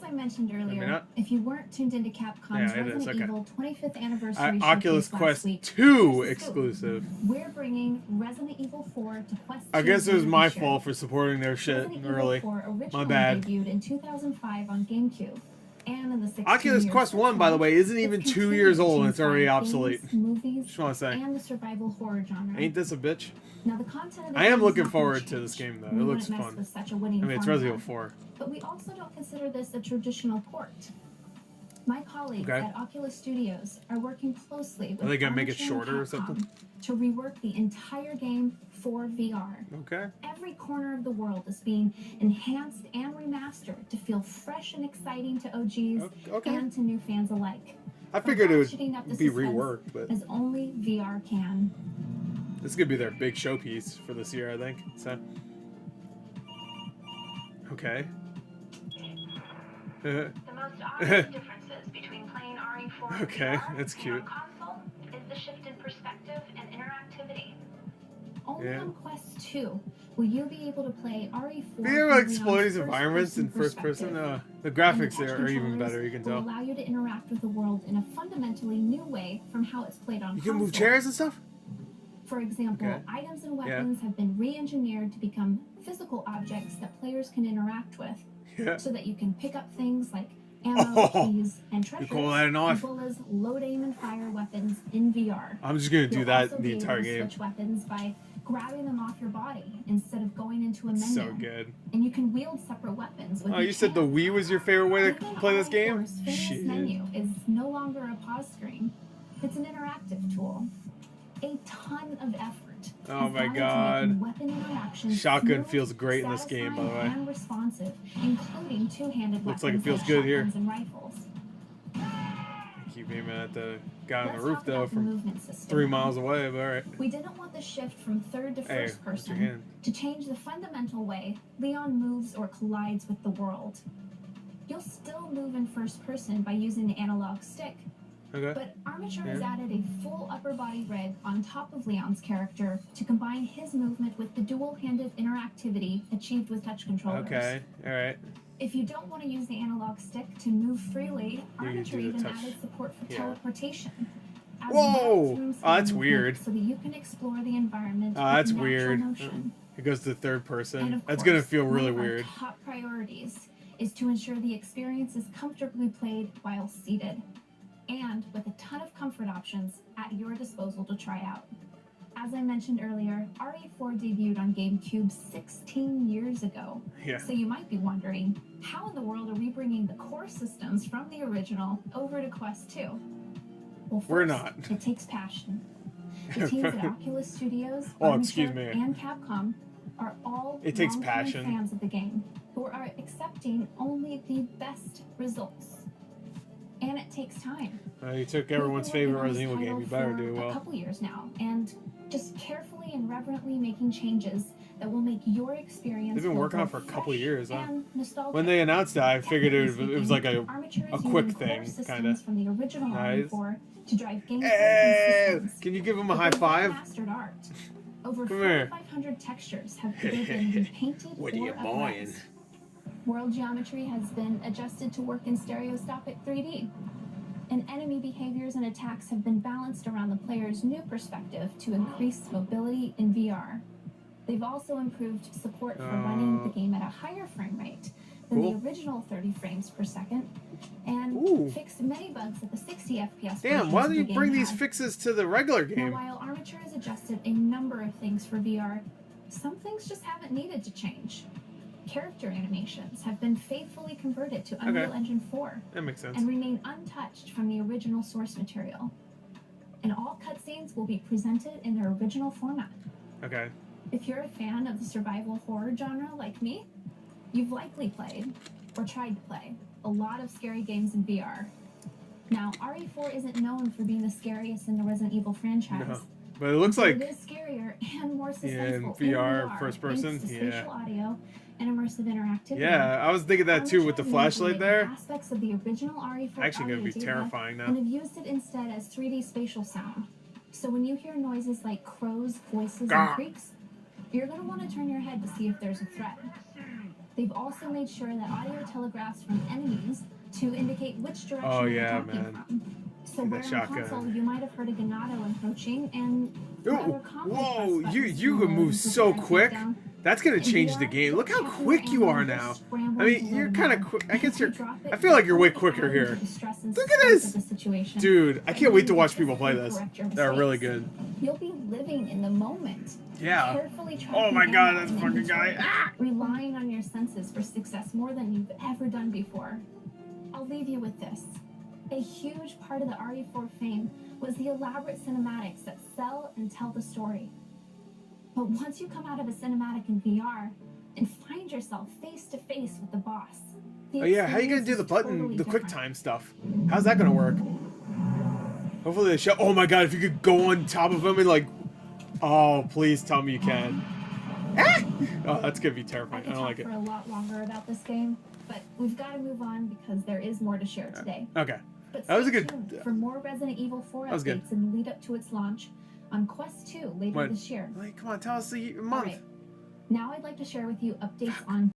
I mentioned earlier, if you weren't tuned into Capcom's Resident Evil 25th anniversary Oculus showcase Quest last week, 2 exclusive. We're bringing Resident Evil 4 to Quest 2. I guess it was my fault for supporting their shit early. My bad. Debuted in 2005 on GameCube. And in the Oculus Quest 1, by the way, isn't even 2 years old and it's already obsolete. Movies, just want to say. And the survival horror genre. Ain't this a bitch? Now, the content of the I am looking forward to this game, though. It looks fun. I mean, it's Resident Evil 4. But we also don't consider this a traditional port. My colleagues at Oculus Studios are working closely with Are they gonna make it shorter or something? To rework the entire game for VR. Okay. Every corner of the world is being enhanced and remastered to feel fresh and exciting to OGs and to new fans alike. I figured it would be reworked, but as only VR can. This could be their big showpiece for this year, I think. So. Okay. The most obvious differences between playing RE4 and VR that's cute. on console is the shift in perspective and interactivity. Only on Quest 2 will you be able to play RE4. Be able to explore these environments in first person. The graphics there are even better. You can tell. Will allow you to interact with the world in a fundamentally new way from how it's played on. You can move chairs and stuff. For example, items and weapons have been re-engineered to become physical objects that players can interact with. So that you can pick up things like ammo, keys, and treasures, as well as load, aim, and fire weapons in VR. I'm just gonna do that the entire game. Switch weapons by grabbing them off your body instead of going into a menu. So good. And you can wield separate weapons with you said the Wii was your favorite way to play this game? Shit. Menu is no longer a pause screen. It's an interactive tool. A ton of effort. Oh my god. Shotgun feels great in this game, by the way. And responsive, including two-handed looks like it feels good here. And rifles. Keep aiming at the guy on the roof though from 3 miles away, but alright. We didn't want the shift from third to first person to change the fundamental way Leon moves or collides with the world. You'll still move in first person by using the analog stick. But Armature has added a full upper body rig on top of Leon's character to combine his movement with the dual-handed interactivity achieved with touch controllers. Alright. If you don't want to use the analog stick to move freely, Armature even added support for teleportation. Whoa! Oh, that's weird. So that you can explore the environment. Oh, that's weird. It goes to third person. That's gonna feel really weird. Our top priorities is to ensure the experience is comfortably played while seated, and with a ton of comfort options at your disposal to try out. As I mentioned earlier, RE4 debuted on GameCube 16 years ago. So you might be wondering, how in the world are we bringing the core systems from the original over to Quest 2? Well, first, we're not. It takes passion. The teams at Oculus Studios, and Capcom are all fans of the game who are accepting only the best results. And it takes time. You took everyone's favorite Resident Evil game. You better do well. A couple years now, and just carefully and reverently making changes that will make your experience. They've been working on it for a couple of years, huh? When they announced that, I figured it was like a quick thing, kind of. From the original nice. To drive gameplay. Can you give him a high five? Mastered art. Over 4,500 textures have been painted. What are you buying? World geometry has been adjusted to work in stereoscopic 3D. And enemy behaviors and attacks have been balanced around the player's new perspective to increase mobility in VR. They've also improved support for running the game at a higher frame rate than the original 30 frames per second, and fixed many bugs at the 60 FPS. Damn, why don't you bring these fixes to the regular game? Now, while Armature has adjusted a number of things for VR, some things just haven't needed to change. Character animations have been faithfully converted to Unreal Engine 4. That makes sense. And remain untouched from the original source material. And all cutscenes will be presented in their original format. If you're a fan of the survival horror genre like me, you've likely played, or tried to play, a lot of scary games in VR. Now, RE4 isn't known for being the scariest in the Resident Evil franchise. No. But it looks like it is scarier and more suspenseful in VR, first person. Spatial audio and immersive interactivity. Yeah, I was thinking that too with the flashlight there. Aspects of the original RE4 actually going to be terrifying now. And have used it instead as 3D spatial sound. So when you hear noises like crows, voices, and creaks, you're going to want to turn your head to see if there's a threat. They've also made sure that audio telegraphs from enemies to indicate which direction they're talking from. So where on console you might have heard a Ganado approaching and whoa, you can move so quick. That's gonna change the game. Look how quick you are now. I mean, you're kind of quick. I guess I feel like you're way quicker here. Look at this, dude. I can't wait to watch people play this. They're really good. You'll be living in the moment. Yeah. Oh my God, that's fucking guy. Ah! Relying on your senses for success more than you've ever done before. I'll leave you with this. A huge part of the RE4 fame was the elaborate cinematics that sell and tell the story. But once you come out of a cinematic in VR and find yourself face to face with the boss. Oh yeah, how are you gonna do the button, the quick time stuff? How's that gonna work? Hopefully they show. Oh my God, if you could go on top of him and like, oh please tell me you can. Ah! Oh, that's gonna be terrifying. I don't like it. I could talk for a lot longer about this game, but we've got to move on because there is more to share today. Okay. But that was a stay good. tuned for more Resident Evil 4 updates in the lead up to its launch on Quest 2 later this year. Like, come on, tell us the month. Right. Now I'd like to share with you updates on